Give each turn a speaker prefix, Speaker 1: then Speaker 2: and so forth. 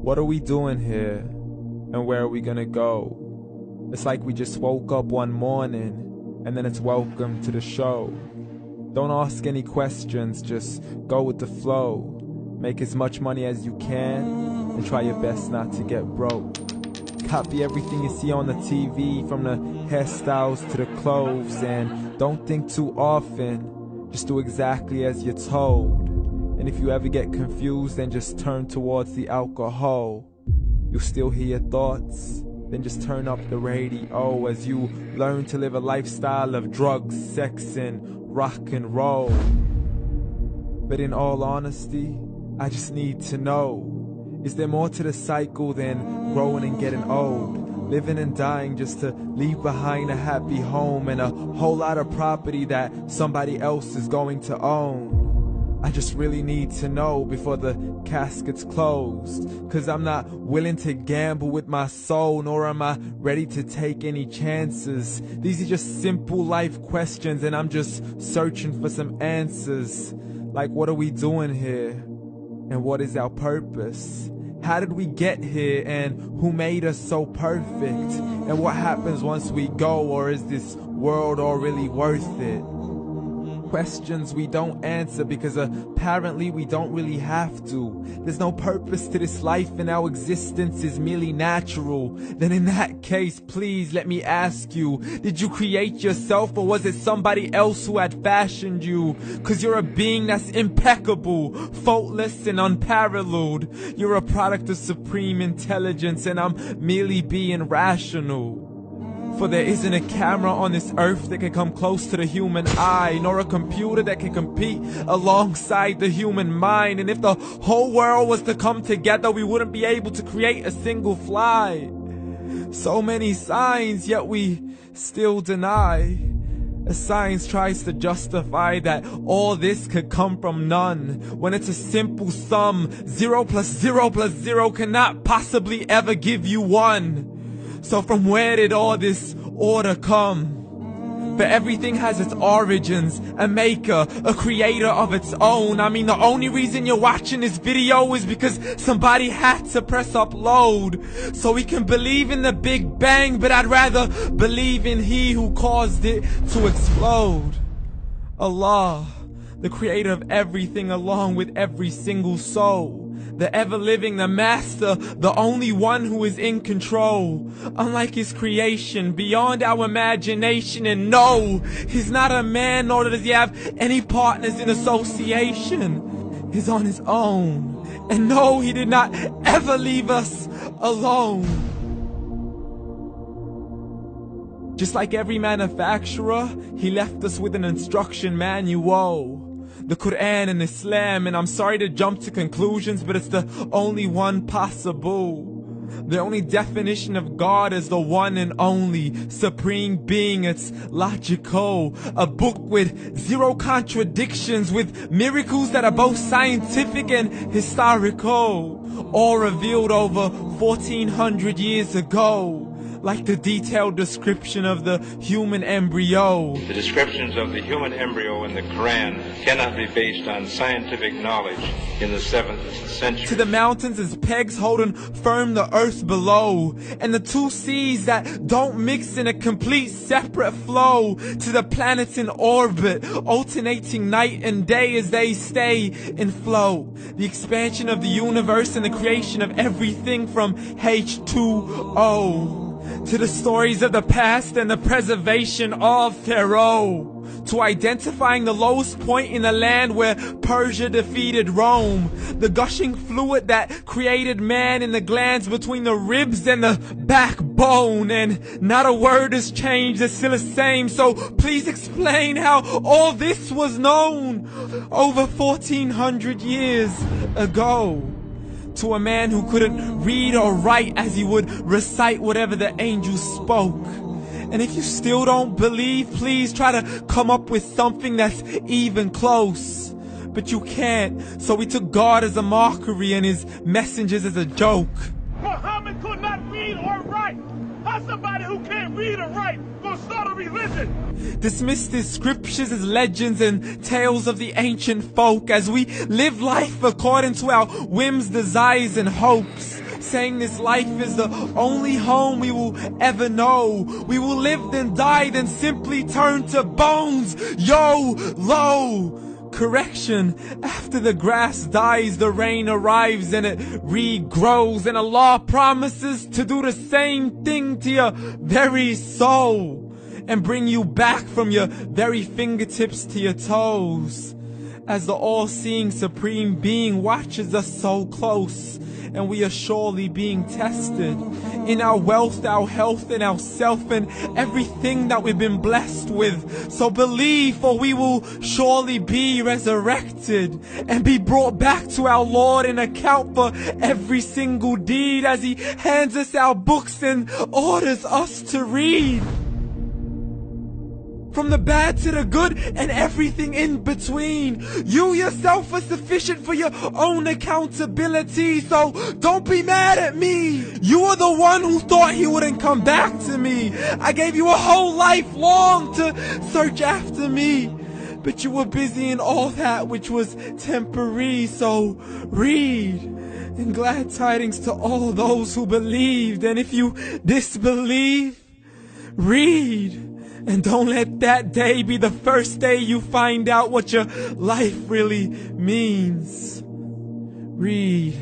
Speaker 1: What are we doing here? And where are we gonna go? It's like we just woke up one morning and then it's welcome to the show. Don't ask any questions, just go with the flow. Make as much money as you can and try your best not to get broke. Copy everything you see on the TV, from the hairstyles to the clothes, and don't think too often, just do exactly as you're told. And if you ever get confused, then just turn towards the alcohol. You'll still hear your thoughts, then just turn up the radio as you learn to live a lifestyle of drugs, sex, and rock and roll. But in all honesty, I just need to know, is there more to the cycle than growing and getting old? Living and dying just to leave behind a happy home and a whole lot of property that somebody else is going to own. I just really need to know before the casket's closed, 'cause I'm not willing to gamble with my soul, nor am I ready to take any chances. These are just simple life questions and I'm just searching for some answers. Like, what are we doing here? And what is our purpose? How did we get here, and who made us so perfect? And what happens once we go, or is this world all really worth it? Questions we don't answer because apparently we don't really have to. There's no purpose to this life and our existence is merely natural. Then in that case, please let me ask you, did you create yourself, or was it somebody else who had fashioned you? 'Cause you're a being that's impeccable, faultless and unparalleled. You're a product of supreme intelligence and I'm merely being rational. For there isn't a camera on this earth that can come close to the human eye, nor a computer that can compete alongside the human mind. And if the whole world was to come together, we wouldn't be able to create a single fly. So many signs, yet we still deny. As science tries to justify that all this could come from none, when it's a simple sum. 0 plus 0 plus 0 cannot possibly ever give you 1. So from where did all this order come? For everything has its origins, a maker, a creator of its own. I mean, the only reason you're watching this video is because somebody had to press upload. So we can believe in the Big Bang, but I'd rather believe in He who caused it to explode. Allah, the creator of everything along with every single soul. The ever-living, the master, the only one who is in control. Unlike his creation, beyond our imagination. And no, he's not a man, nor does he have any partners in association. He's on his own. And no, he did not ever leave us alone. Just like every manufacturer, he left us with an instruction manual. The Quran and Islam, and I'm sorry to jump to conclusions, but it's the only one possible. The only definition of God is the one and only supreme being. It's logical, a book with 0 contradictions, with miracles that are both scientific and historical, all revealed over 1400 years ago. Like the detailed description of the human embryo.
Speaker 2: The descriptions of the human embryo in the Quran cannot be based on scientific knowledge in the 7th century.
Speaker 1: To the mountains as pegs holding firm the earth below, and the 2 seas that don't mix in a complete separate flow. To the planets in orbit, alternating night and day as they stay in flow. The expansion of the universe and the creation of everything from H2O. To the stories of the past and the preservation of Pharaoh. To identifying the lowest point in the land where Persia defeated Rome. The gushing fluid that created man in the glands between the ribs and the backbone. And not a word has changed, it's still the same. So please explain how all this was known over 1400 years ago. To a man who couldn't read or write, as he would recite whatever the angels spoke. And if you still don't believe, please try to come up with something that's even close. But you can't, so we took God as a mockery and his messengers as a joke.
Speaker 3: Muhammad could not read or write. How's somebody who can't read or write gonna start a religion?
Speaker 1: Dismiss his scriptures as legends and tales of the ancient folk, as we live life according to our whims, desires, and hopes. saying this life is the only home we will ever know. We will live then die, then simply turn to bones. YOLO! Correction, after the grass dies, the rain arrives and it regrows, and Allah promises to do the same thing to your very soul and bring you back from your very fingertips to your toes, as the all-seeing supreme being watches us so close, and we are surely being tested in our wealth, our health, and our self, and everything that we've been blessed with. So believe, for we will surely be resurrected and be brought back to our Lord and account for every single deed, as He hands us our books and orders us to read. From the bad to the good and everything in between. You yourself are sufficient for your own accountability, so don't be mad at me. You are the one who thought He wouldn't come back to me. I gave you a whole life long to search after me, but you were busy in all that which was temporary. So read, and glad tidings to all those who believed. And if you disbelieve, read. And don't let that day be the first day you find out what your life really means. Read.